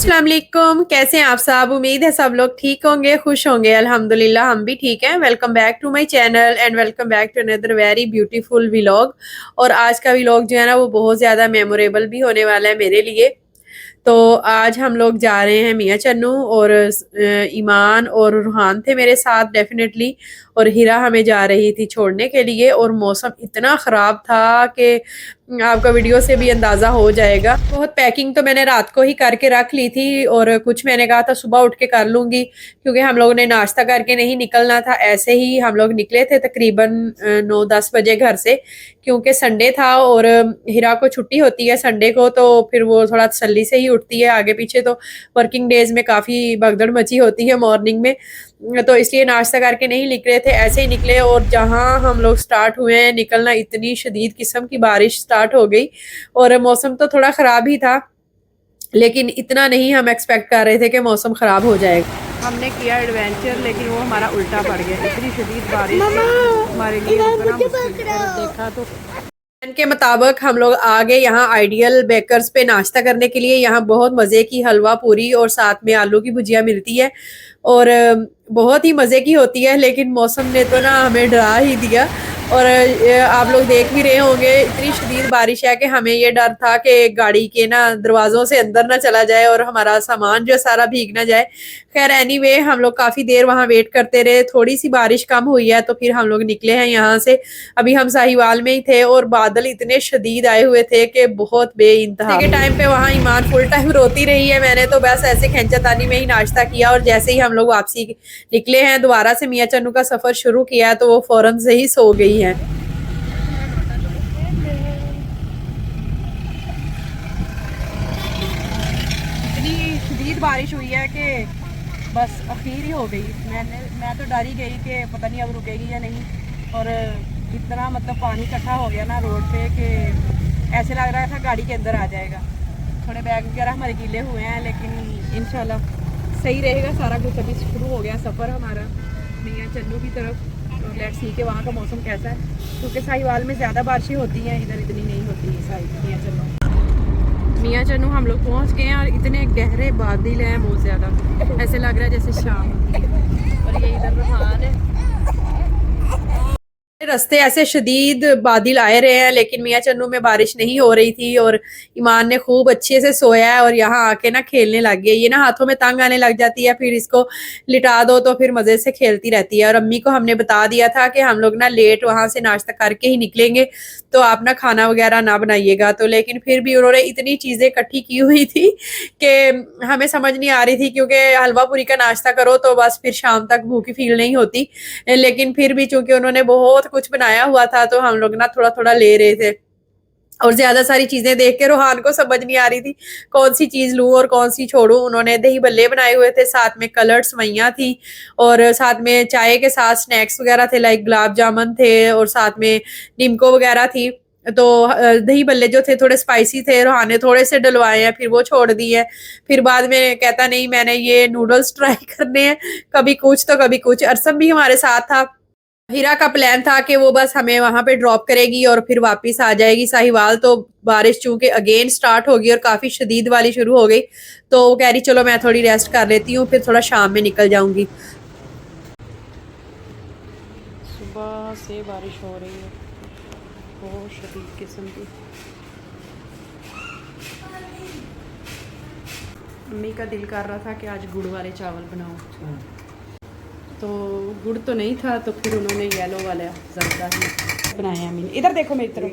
अस्सलाम वालेकुम। कैसे हैं आप सब? उम्मीद है सब लोग ठीक होंगे, खुश होंगे। अल्हम्दुलिल्लाह हम भी ठीक हैं। Welcome back to my channel and welcome back to another very beautiful vlog. और आज का व्लॉग जो है ना वो बहुत ज़्यादा मेमोरेबल भी होने वाला है मेरे लिए। तो आज हम लोग जा रहे हैं मियाँ चन्नू और ईमान और रुहान थे मेरे साथ डेफिनेटली। और हिरा हमें जा रही थी छोड़ने के लिए और मौसम इतना ख़राब था कि आपका वीडियो से भी अंदाज़ा हो जाएगा। बहुत पैकिंग तो मैंने रात को ही करके रख ली थी और कुछ मैंने कहा था सुबह उठ के कर लूँगी, क्योंकि हम लोगों ने नाश्ता करके नहीं निकलना था। ऐसे ही हम लोग निकले थे तकरीबन 9-10 बजे घर से, क्योंकि संडे था और हिरा को छुट्टी होती है संडे को, तो फिर वो थोड़ा तसल्ली से ही उठती है। आगे पीछे तो वर्किंग डेज में काफ़ी भगदड़ मची होती है मॉर्निंग में, तो इसलिए नाश्ता करके नहीं निकले थे, ऐसे ही निकले। और जहाँ हम लोग स्टार्ट हुए हैं निकलना, इतनी शदीद किस्म की बारिश स्टार्ट हो गई और मौसम तो थोड़ा ख़राब ही था, लेकिन इतना नहीं हम एक्सपेक्ट कर रहे थे कि मौसम ख़राब हो जाएगा। हमने किया एडवेंचर, लेकिन वो हमारा उल्टा पड़ गया। इतनी शदीद बारिश हमारे लिए देखा तो प्लान के मुताबिक हम लोग आ गए यहाँ आइडियल बेकर्स पे नाश्ता करने के लिए। यहाँ बहुत मज़े की हलवा पूरी और साथ में आलू की भुजिया मिलती है और बहुत ही मज़े की होती है। लेकिन मौसम ने तो ना हमें डरा ही दिया। और आप लोग देख भी रहे होंगे इतनी शदीद बारिश है कि हमें ये डर था कि गाड़ी के ना दरवाज़ों से अंदर ना चला जाए और हमारा सामान जो सारा भीग ना जाए। खैर एनीवे हम लोग काफ़ी देर वहाँ वेट करते रहे। थोड़ी सी बारिश कम हुई है तो फिर हम लोग निकले हैं यहाँ से। अभी हम साहिवाल में ही थे और बादल इतने शदीद आए हुए थे कि बहुत बेइंतहा के टाइम पे वहाँ ईमान फुल टाइम रोती रही है। मैंने तो बस ऐसे खींचातानी में ही नाश्ता किया और जैसे ही हम लोग वापसी निकले हैं दोबारा से मियाँ चन्नू का सफ़र शुरू किया तो वो फ़ौरन से ही सो गई हैं। इतनी शदीद बारिश हुई है कि बस आखिर ही हो गई। मैं तो डर ही गई कि पता नहीं अब रुकेगी या नहीं। और इतना मतलब पानी इकट्ठा हो गया ना रोड पे कि ऐसे लग रहा था गाड़ी के अंदर आ जाएगा। थोड़े बैग वगैरह हमारे गीले हुए हैं, लेकिन इंशाल्लाह सही रहेगा सारा कुछ। अभी शुरू हो गया सफ़र हमारा मियाँ चन्नू की तरफ और लेट्स सी के वहाँ का मौसम कैसा है, क्योंकि साहिवाल में ज़्यादा बारिशें होती हैं, इधर इतनी नहीं होती है। मियाँ चन्नू हम लोग पहुँच गए हैं और इतने गहरे बादल हैं बहुत ज़्यादा, ऐसे लग रहा है जैसे शाम होती है। और ये इधर रुहान है। रास्ते ऐसे शदीद बादल आए रहे हैं, लेकिन मियाँ चन्नू में बारिश नहीं हो रही थी और ईमान ने खूब अच्छे से सोया है और यहाँ आके ना खेलने लग गई। ये ना हाथों में तंग आने लग जाती है, फिर इसको लिटा दो तो फिर मज़े से खेलती रहती है। और अम्मी को हमने बता दिया था कि हम लोग ना लेट वहाँ से नाश्ता करके ही निकलेंगे, तो आप ना खाना वगैरह ना बनाइएगा। तो लेकिन फिर भी उन्होंने इतनी चीज़ें इकट्ठी की हुई थी कि हमें समझ नहीं आ रही थी, क्योंकि हलवा पूरी का नाश्ता करो तो बस फिर शाम तक भूखी फील नहीं होती। लेकिन फिर भी चूंकि उन्होंने बहुत कुछ बनाया हुआ था तो हम लोग ना थोड़ा थोड़ा ले रहे थे। और ज्यादा सारी चीजें देख के रूहान को समझ नहीं आ रही थी कौन सी चीज लूं और कौन सी छोड़ूं। उन्होंने दही बल्ले बनाए हुए थे, साथ में कलर्ड सवैयां थी और साथ में चाय के साथ स्नैक्स वगैरह थे, लाइक गुलाब जामुन थे और साथ में निमको वगैरह थी। तो दही बल्ले जो थे थोड़े स्पाइसी थे, रूहान ने थोड़े से डलवाए हैं, फिर वो छोड़ दिए। फिर बाद में कहता नहीं मैंने ये नूडल्स ट्राई करने हैं, कभी कुछ तो कभी कुछ। अरसम भी हमारे साथ था। हीरा का प्लान था कि वो बस हमें वहां पे ड्रॉप करेगी और फिर वापस आ जाएगी साहिवाल। तो बारिश चूंकि अगेन स्टार्ट होगी और काफी शदीद वाली शुरू हो गई, तो वो कह रही चलो मैं थोड़ी रेस्ट कर लेती हूँ, फिर थोड़ा शाम में निकल जाऊंगी। सुबह से बारिश हो रही है बहुत शदीद किस्म की। मम्मी का दिल कर रहा था कि आज गुड़ वाले चावल बनाओ, तो गुड़ तो नहीं था तो फिर उन्होंने येलो वाला ज़्यादा ही बनाया। मैंने इधर देखो मेरी तरफ,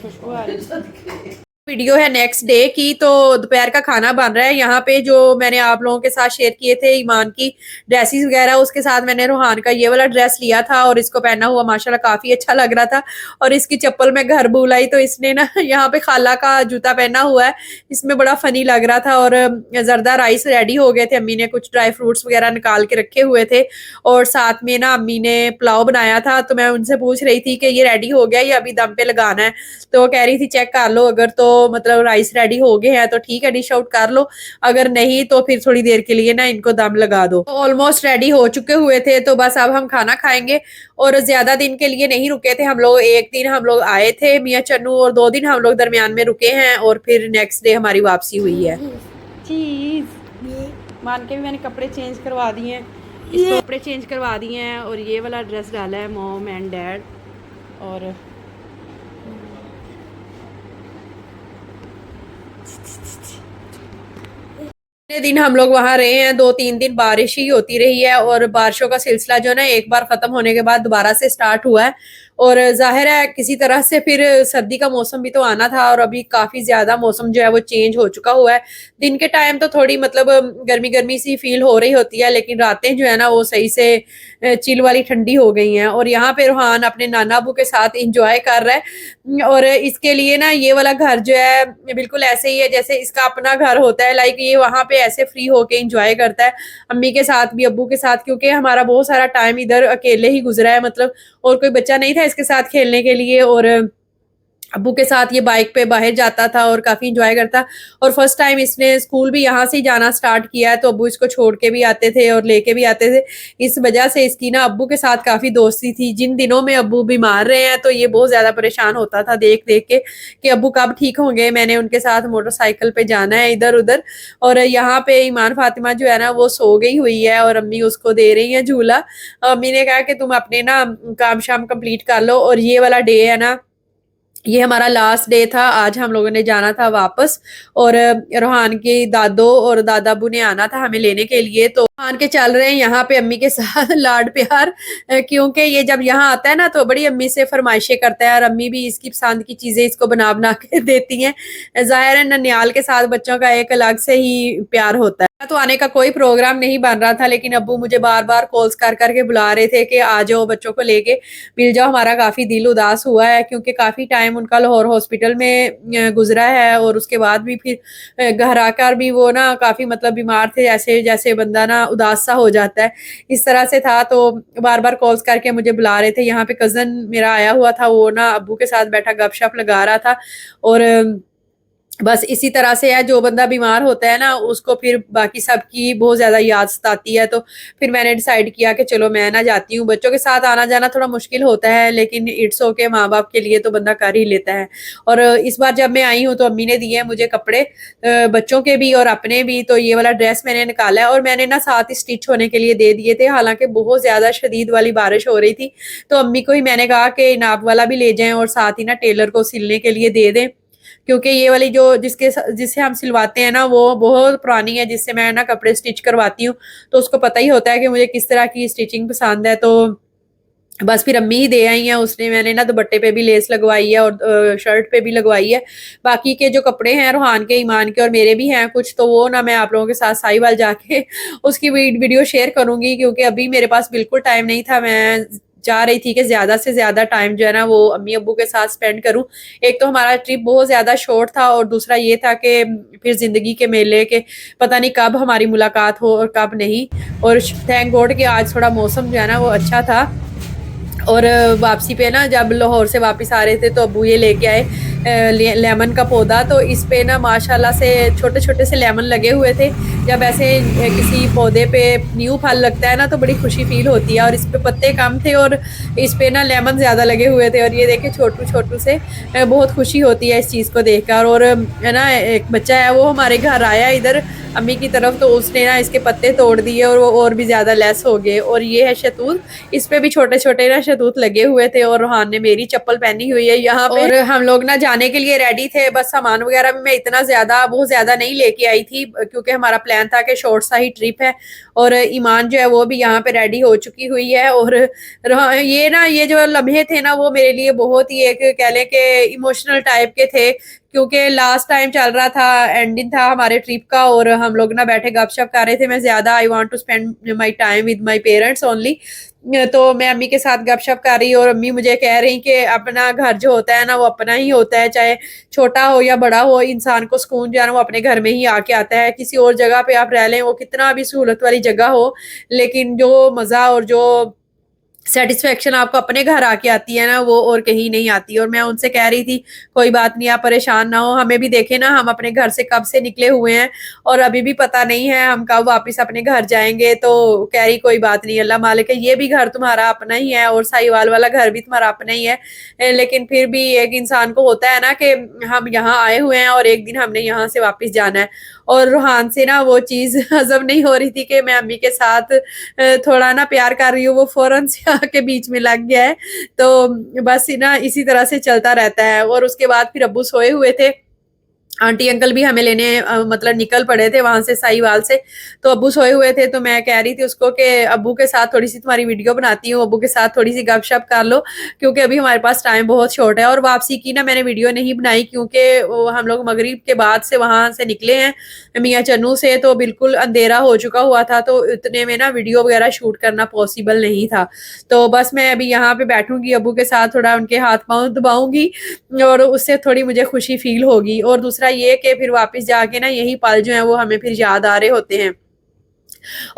खुशबू आ रही। वीडियो है नेक्स्ट डे की, तो दोपहर का खाना बन रहा है यहाँ पे। जो मैंने आप लोगों के साथ शेयर किए थे ईमान की ड्रेसेस वगैरह, उसके साथ मैंने रूहान का ये वाला ड्रेस लिया था और इसको पहना हुआ माशाल्लाह काफ़ी अच्छा लग रहा था। और इसकी चप्पल में घर बुलाई तो इसने ना यहाँ पे खाला का जूता पहना हुआ है, इसमें बड़ा फनी लग रहा था। और जरदा राइस रेडी हो गए थे, अम्मी ने कुछ ड्राई फ्रूट्स वगैरह निकाल के रखे हुए थे और साथ में ना अम्मी ने पुलाव बनाया था। तो मैं उनसे पूछ रही थी कि ये रेडी हो गया या अभी दम पे लगाना है, तो वो कह रही थी चेक कर लो, अगर तो मतलब राइस रेडी हो गए हैं तो ठीक है डिश आउट कर लो, अगर नहीं तो फिर थोड़ी देर के लिए ना इनको दम लगा दो। ऑलमोस्ट रेडी हो चुके हुए थे, तो बस अब हम खाना खाएंगे। और ज्यादा दिन के लिए नहीं रुके थे हम लोग, एक दिन हम लोग आए थे मियाँ चन्नू और 2 दिन हम लोग दरमियान में रुके हैं और फिर नेक्स्ट डे हमारी वापसी हुई है। चीज़ मान के भी मैंने कपड़े चेंज करवा दिए हैं, इसको कपड़े चेंज करवा दिए हैं और ये वाला ड्रेस डाला है मॉम एंड डैड। और इतने दिन हम लोग वहां रहे हैं, 2-3 दिन बारिश ही होती रही है और बारिशों का सिलसिला जो है ना एक बार खत्म होने के बाद दोबारा से स्टार्ट हुआ है। और जाहिर है किसी तरह से फिर सर्दी का मौसम भी तो आना था और अभी काफी ज्यादा मौसम जो है वो चेंज हो चुका हुआ है। दिन के टाइम तो थोड़ी मतलब गर्मी गर्मी सी फील हो रही होती है, लेकिन रातें जो है ना वो सही से चिल वाली ठंडी हो गई हैं। और यहाँ पे रूहान अपने नाना अबू के साथ इंजॉय कर रहा है और इसके लिए ना ये वाला घर जो है बिल्कुल ऐसे ही है जैसे इसका अपना घर होता है। लाइक ये वहां पे ऐसे फ्री होके इंजॉय करता है अम्मी के साथ भी अब्बू के साथ, क्योंकि हमारा बहुत सारा टाइम इधर अकेले ही गुजरा है, मतलब और कोई बच्चा नहीं था इसके साथ खेलने के लिए। और अब्बू के साथ ये बाइक पे बाहर जाता था और काफी इंजॉय करता। और फर्स्ट टाइम इसने स्कूल भी यहाँ से ही जाना स्टार्ट किया है, तो अब्बू इसको छोड़ के भी आते थे और लेके भी आते थे। इस वजह से इसकी ना अब्बू के साथ काफी दोस्ती थी। जिन दिनों में अब्बू बीमार रहे हैं तो ये बहुत ज्यादा परेशान होता था देख देख के कि अब्बू कब ठीक होंगे, मैंने उनके साथ मोटरसाइकिल पे जाना है इधर उधर। और यहाँ पे ईमान फातिमा जो है ना वो सो गई हुई है और अम्मी उसको दे रही है झूला। अम्मी ने कहा कि तुम अपने ना काम शाम कंप्लीट कर लो। और ये वाला डे है ना ये हमारा लास्ट डे था, आज हम लोगों ने जाना था वापस। और रोहान के दादो और दादाबू ने आना था हमें लेने के लिए, तो रोहान के चल रहे हैं यहाँ पे अम्मी के साथ लाड प्यार। क्योंकि ये जब यहाँ आता है ना तो बड़ी अम्मी से फरमाइशें करता है और अम्मी भी इसकी पसंद की चीजें इसको बना बना के देती हैं। जाहिर है ननियाल के साथ बच्चों का एक अलग से ही प्यार होता है। तो आने का कोई प्रोग्राम नहीं बन रहा था, लेकिन अब्बू मुझे बार बार कॉल्स कर करके बुला रहे थे कि आ जाओ बच्चों को लेके मिल जाओ। हमारा काफी दिल उदास हुआ है क्योंकि काफी टाइम उनका लाहौर हॉस्पिटल में गुजरा है और उसके बाद भी फिर घर आकर भी वो ना काफी मतलब बीमार थे, जैसे जैसे बंदा ना उदास सा हो जाता है इस तरह से था। तो बार बार कॉल्स करके मुझे बुला रहे थे। यहाँ पे कजन मेरा आया हुआ था, वो ना अब्बू के साथ बैठा गपशप लगा रहा था। और बस इसी तरह से है, जो बंदा बीमार होता है ना उसको फिर बाकी सबकी बहुत ज्यादा याद सताती है। तो फिर मैंने डिसाइड किया कि चलो मैं ना जाती हूँ। बच्चों के साथ आना जाना थोड़ा मुश्किल होता है, लेकिन इट्स ओके, माँ बाप के लिए तो बंदा कर ही लेता है। और इस बार जब मैं आई हूँ तो अम्मी ने दिए मुझे कपड़े, बच्चों के भी और अपने भी। तो ये वाला ड्रेस मैंने निकाला है और मैंने ना साथ ही स्टिच होने के लिए दे दिए थे, हालांकि बहुत ज्यादा शदीद वाली बारिश हो रही थी। तो अम्मी को ही मैंने कहा कि नाप वाला भी ले जाएं और साथ ही ना टेलर को सिलने के लिए दे दें, क्योंकि ये वाली जो जिससे हम सिलवाते हैं ना वो बहुत पुरानी है, जिससे मैं ना कपड़े स्टिच करवाती हूँ। तो उसको पता ही होता है कि मुझे किस तरह की स्टिचिंग पसंद है। तो बस फिर अम्मी ही दे आई हैं उसने। मैंने ना दुपट्टे पे भी लेस लगवाई है और शर्ट पे भी लगवाई है। बाकी के जो कपड़े हैं रूहान के, ईमान के और मेरे भी हैं कुछ, तो वो ना मैं आप लोगों के साथ साहिवाल जाके उसकी वीडियो शेयर करूंगी, क्योंकि अभी मेरे पास बिल्कुल टाइम नहीं था। मैं चाह रही थी कि ज्यादा से ज्यादा टाइम जो है ना वो अम्मी अब्बू के साथ स्पेंड करूं। एक तो हमारा ट्रिप बहुत ज्यादा शॉर्ट था और दूसरा ये था कि फिर जिंदगी के मेले के पता नहीं कब हमारी मुलाकात हो और कब नहीं। और थैंक गॉड कि आज थोड़ा मौसम जो है ना वो अच्छा था। और वापसी पे ना जब लाहौर से वापस आ रहे थे तो अब्बू ये लेके आए लेमन का पौधा। तो इस पे ना माशाल्लाह से छोटे छोटे से लेमन लगे हुए थे। जब ऐसे किसी पौधे पे न्यू फल लगता है ना तो बड़ी खुशी फील होती है। और इस पे पत्ते कम थे और इस पे ना लेमन ज़्यादा लगे हुए थे। और ये देखे छोटू छोटू से बहुत खुशी होती है इस चीज़ को देखकर। और है ना एक बच्चा है वो हमारे घर आया इधर अम्मी की तरफ, तो उसने ना इसके पत्ते तोड़ दिए और वो और भी ज़्यादा लेस हो गए। और ये है शतूत, इस पे भी छोटे छोटे ना शतूत लगे हुए थे। और रूहान ने मेरी चप्पल पहनी हुई है यहाँ पे। और हम लोग ना जाने के लिए रेडी थे, बस सामान वगैरह भी मैं इतना बहुत ज्यादा नहीं लेके आई थी, क्योंकि हमारा प्लान था कि शॉर्ट सा ही ट्रिप है। और ईमान जो है वो भी यहाँ पे रेडी हो चुकी हुई है। और ये जो लम्हे थे ना वो मेरे लिए बहुत ही एक कह लें कि इमोशनल टाइप के थे, क्योंकि लास्ट टाइम चल रहा था, एंडिंग था हमारे ट्रिप का। और हम लोग ना बैठे गपशप कर रहे थे। मैं ज्यादा I want to spend my time with my parents only. तो मैं अम्मी के साथ गपशप कर रही और अम्मी मुझे कह रही कि अपना घर जो होता है ना वो अपना ही होता है, चाहे छोटा हो या बड़ा हो, इंसान को सुकून जो है ना वो अपने घर में ही आके आता है। किसी और जगह पे आप रह लें, वो कितना भी सहूलत वाली जगह हो, लेकिन जो मज़ा और जो सेटिस्फेक्शन आपको अपने घर आके आती है ना, वो और कहीं नहीं आती। और मैं उनसे कह रही थी कोई बात नहीं, आप परेशान ना हो, हमें भी देखे ना, हम अपने घर से कब से निकले हुए हैं और अभी भी पता नहीं है हम कब वापस अपने घर जाएंगे। तो कह रही कोई बात नहीं, अल्लाह मालिक है, ये भी घर तुम्हारा अपना ही है और साहिवाल वाला घर भी तुम्हारा अपना ही है। लेकिन फिर भी एक इंसान को होता है ना कि हम यहाँ आए हुए हैं और एक दिन हमने यहाँ से वापस जाना है। और रूहान से ना वो चीज़ हजम नहीं हो रही थी कि मैं अम्मी के साथ थोड़ा ना प्यार कर रही हूँ, वो फौरन से आके बीच में लग गया है। तो बस ना इसी तरह से चलता रहता है। और उसके बाद फिर अब्बू सोए हुए थे, आंटी अंकल भी हमें लेने मतलब निकल पड़े थे वहां से साहिवाल से। तो अब्बू सोए हुए थे, तो मैं कह रही थी उसको कि अब्बू के साथ थोड़ी सी तुम्हारी वीडियो बनाती हूँ, अब्बू के साथ थोड़ी सी गपशप कर लो, क्योंकि अभी हमारे पास टाइम बहुत शॉर्ट है। और वापसी की ना मैंने वीडियो नहीं बनाई, क्योंकि हम लोग मगरिब के बाद से वहां से निकले हैं मियाँ चन्नू से, तो बिल्कुल अंधेरा हो चुका हुआ था, तो इतने में ना वीडियो वगैरह शूट करना पॉसिबल नहीं था। तो बस मैं अभी यहाँ पे बैठूंगी, अब्बू के साथ थोड़ा उनके हाथ पाँव दबाऊंगी और उससे थोड़ी मुझे खुशी फील होगी। और दूसरा ये कि फिर वापस जाके ना यही पल जो है वो हमें फिर याद आ रहे होते हैं।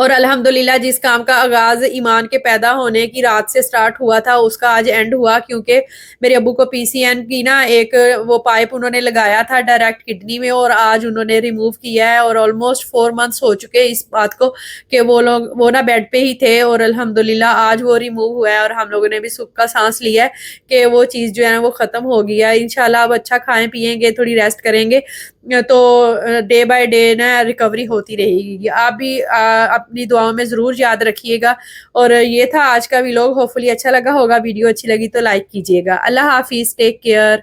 और अल्हम्दुलिल्लाह जिस काम का आगाज़ ईमान के पैदा होने की रात से स्टार्ट हुआ था, उसका आज एंड हुआ, क्योंकि मेरे अब्बू को पीसीएन की ना एक वो पाइप उन्होंने लगाया था डायरेक्ट किडनी में, और आज उन्होंने रिमूव किया है। और ऑलमोस्ट 4 मंथ्स हो चुके हैं इस बात को कि वो ना बेड पे ही थे, और अल्हम्दुलिल्लाह आज वो रिमूव हुआ है और हम लोगों ने भी सुख का सांस लिया है कि वो चीज़ जो है वो ख़त्म हो गई है। इंशाल्लाह अब अच्छा खाएँ पिएँगे, थोड़ी रेस्ट करेंगे, तो डे बाय डे ना रिकवरी होती रहेगी। आप भी अपनी दुआओं में ज़रूर याद रखिएगा। और ये था आज का व्लॉग, होपफुली अच्छा लगा होगा। वीडियो अच्छी लगी तो लाइक कीजिएगा। अल्लाह हाफिज़, टेक केयर।